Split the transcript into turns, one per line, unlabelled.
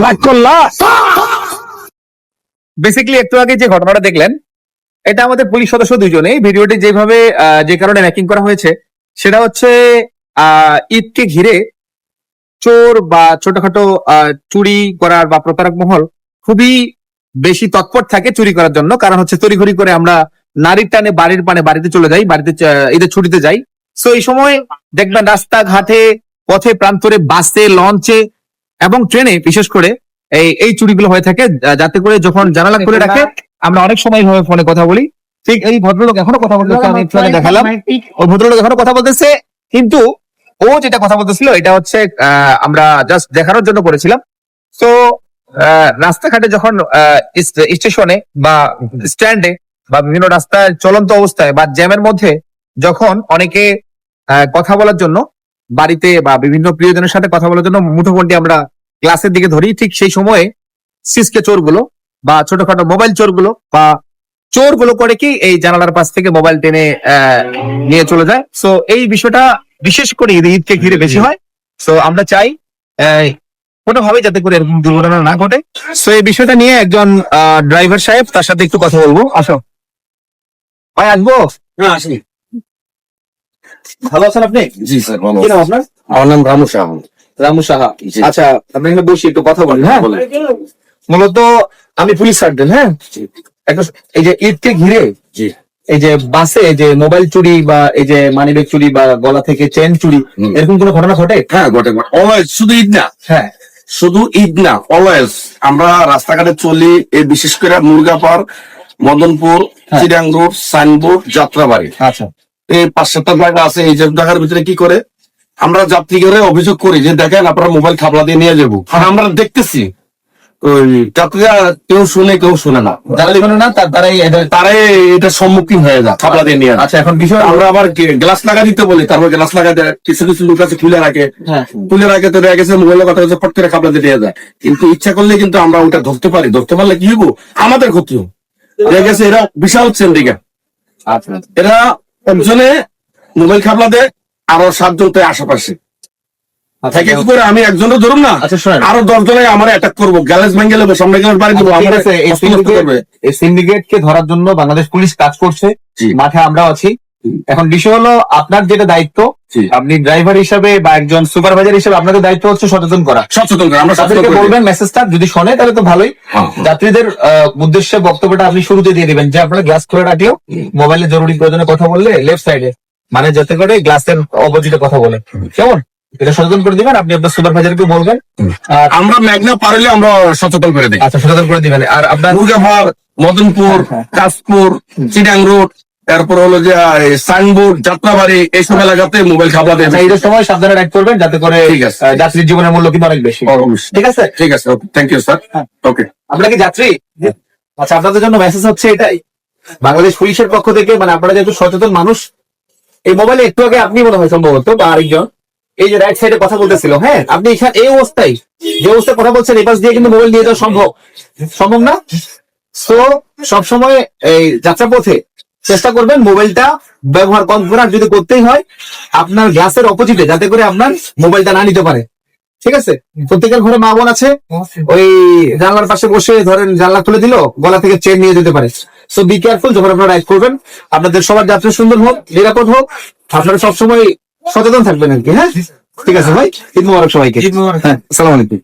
রাগ করলা?
বেসিক্যালি একটু আগে যে ঘটনাটা দেখলেন, এটা আমাদের পুলিশ সদস্য দুজনেই ভিডিওটি যেভাবে যে কারণে ম্যাকিং করা হয়েছে সেটা হচ্ছে ঈদকে ঘিরে চোর বা ছোটখাটো চুরি করার বা প্রতারক মহল খুবই বেশি তৎপর থাকে চুরি করার জন্য। কারণ হচ্ছে তড়িঘড়ি করে আমরা নারীর টানে বাড়ির পানে বাড়িতে চলে যাই, বাড়িতে ঈদের ছুটিতে যাই। সো এই সময় দেখবেন রাস্তাঘাটে, পথে প্রান্তরে, বাসে, লঞ্চে এবং ট্রেনে বিশেষ করে এই চুরিগুলো হয়ে থাকে, যাতে করে যখন জানালা খুলে রাখে আমরা অনেক সময় ভাবে ফোনে কথা বলি। ঠিক এই ভদ্রলোক এখনো কথা বলতেছে, আমি একটু আগে দেখালাম ওই ভদ্রলোক এখনো কথা বলতেছে, কিন্তু ও যেটা কথা বলতেছিল এটা হচ্ছে আমরা জাস্ট দেখানোর জন্য করেছিলাম। তো রাস্তাঘাটে যখন স্টেশনে বা স্ট্যান্ডে বা বিভিন্ন রাস্তায় চলন্ত অবস্থায় বা জ্যামের মধ্যে যখন অনেকে কথা বলার জন্য বাড়িতে বা বিভিন্ন প্রিয়জনের সাথে কথা বলার জন্য মুঠোফোনটি আমরা ক্লাসের দিকে ধরি, ঠিক সেই সময়ে সিসকে চোরগুলো বা ছোটখাটো মোবাইল চোরগুলো বা চোরগুলো করে কি এই জানালার পাশ থেকে মোবাইল টেনে নিয়ে চলে যায়। সো এই বিষয়টা বিশেষ করে ঈদকে ঘিরে বেশি হয়। সো আমরা চাই কোনোভাবে যাতে করে এরকম দুর্ঘটনা না ঘটে। সো এই বিষয়টা নিয়ে একজন ড্রাইভার সাহেব, তার সাথে একটু কথা বলবো। আসো ভাই, আসবো।
হ্যাঁ, আসেনি।
ভালো আছেন আপনি?
জি স্যার, ভালো।
কি নাম আপনার?
আমার নাম রামু শাহ।
রামু সাহা।
জি।
আচ্ছা, আপনি এখানে বসে একটু কথা বলেন। হ্যাঁ,
বলেন।
মূলত আমি পুলিশ সার্জন। হ্যাঁ, একটা এই যে ঈদকে ঘিরে
জি।
এই যে বাসে যে মোবাইল চুরি বা এই যে মানিব্যাগ চুরি বা গলা থেকে চেন চুরি, এরকম কোনো ঘটনা ঘটে?
হ্যাঁ, ঘটে। অলওয়েজ, শুধু ঈদ না।
হ্যাঁ,
শুধু ঈদ না, অলওয়েজ আমরা রাস্তাঘাটে চলি, এই বিশেষ করে মুরগাপাড়, মদনপুর, চিরাং রোড, সাইনবোর্ড, যাত্রাবাড়ি,
আচ্ছা,
এই 5-7টা জায়গা আছে। এই যে জায়গার ভিতরে কি করে আমরা যাত্রীদের অভিযোগ করি যে দেখেন আপনারা মোবাইল খাবলা দিয়ে নিয়ে যাবো, আর আমরা দেখতেছি ওই যাত্রীরা কেউ শুনে কেউ শুনে না,
যারা শোনে না
তারাই এটা সম্মুখীন হয়ে যায় খাবলা দিয়ে নিয়ে।
আচ্ছা, এখন বিষয়
আমরা আবার গ্লাস লাগা দিতে বলি, তারপর গ্লাস লাগা দেয়। কিছু কিছু লোক আছে খুলে রাখে, খুলে রাখে তো দেখা গেছে মোবাইলের কথা হচ্ছে ফট করে খাবলা দিয়ে নিয়ে যায়। কিন্তু ইচ্ছা করলে কিন্তু আমরা ওটা ধরতে পারি, ধরতে পারলে কি হবো, আমাদের ক্ষতি হবে। দেখা গেছে এরা বিশাল চেন্ডিকা, এরা একজনে মোবাইল খাবলা দেয়, আরো 7জন তো আশেপাশে থেকে কি করে আমি একজনের ধরুন না, আরো 10 জনে আমার অ্যাটাক করবো, গ্যালেজ ভেঙে নেবে, সামনে গ্যালেজ বাড়ি দেবো।
এই সিন্ডিকেটকে ধরার জন্য বাংলাদেশ পুলিশ কাজ করছে, মাঠে আমরাও আছি। এখন বিষয় হলো আপনার যেটা দায়িত্ব, আপনি ড্রাইভার হিসাবে বা একজন সুপারভাইজার হিসেবে আপনাদের দায়িত্ব হচ্ছে সচেতন করা। আমরা তাদেরকে বলবেন মেসেজটা, যদি শোনে তাহলে তো ভালোই। যাত্রীদের উদ্দেশ্যে বক্তব্যটা আপনি শুরুতে দিয়ে দিবেন যে আপনারা গ্লাস খুলে রাখলেও মোবাইলে জরুরি প্রয়োজনে কথা বললে লেফট সাইডে, মানে যাতে করে গ্লাসের অপোজিটে কথা বলে, কেমন? এটা সচেতন করে দিবেন, আপনি আপনার সুপারভাইজারকে বলবেন।
আমরা মেঘনা পারলে আমরা সচেতন করে দিই।
আচ্ছা, সচেতন করে দিবেন। আর আপনার
মুরগাপাড়, মদনপুর, কাশপুর, চিটাং রোড, তারপর হলো যে সাইনবোর্ড, যাত্রাবাড়ি, এইসব এলাকাতে মোবাইল খাবলা দেবে।
ঈদের সময় সাবধানে রাইড করবেন, যাতে করে যাত্রীর জীবনের মূল্য কিন্তু অনেক বেশি। ঠিক আছে,
ঠিক আছে, ওকে, থ্যাংক ইউ স্যার। ওকে,
আপনারা কি যাত্রী? আচ্ছা, আপনাদের জন্য মেসেজ হচ্ছে এটাই, বাংলাদেশ পুলিশের পক্ষ থেকে, মানে আপনারা যেহেতু সচেতন মানুষ, এই মোবাইলে একটু আগে আপনি মনে হয় সম্ভবত বা আরেকজন এই যে রাইট সাইডে কথা বলতেছিল, হ্যাঁ, আপনি এখানে এই অবস্থায় যে অবস্থায় কথা বলছেন, এই পাশ দিয়ে কিন্তু মোবাইল নিয়ে যাওয়া সম্ভব না। সো সবসময় এই যাত্রা পথে চেষ্টা করবেন মোবাইলটা ব্যবহার কম করার, যদি করতেই হয় আপনার গ্লাসের অপোজিটে, যাতে করে আপনার মোবাইলটা না নিতে পারে। ঠিক আছে, প্রত্যেকের ঘরে মা বোন আছে, ওই জানলার পাশে বসে ধরেন জানলা খুলে দিল, গলা থেকে চেন নিয়ে যেতে পারে। সো বি কেয়ারফুল যখন আপনারা রাইড করবেন, আপনাদের সবার যাত্রা সুন্দর হোক, নিরাপদ হোক, আপনারা সবসময় সচেতন থাকবেন আর কি। হ্যাঁ, ঠিক আছে ভাই, ঈদ মোবারক সবাইকে। হ্যাঁ, আসসালামু আলাইকুম।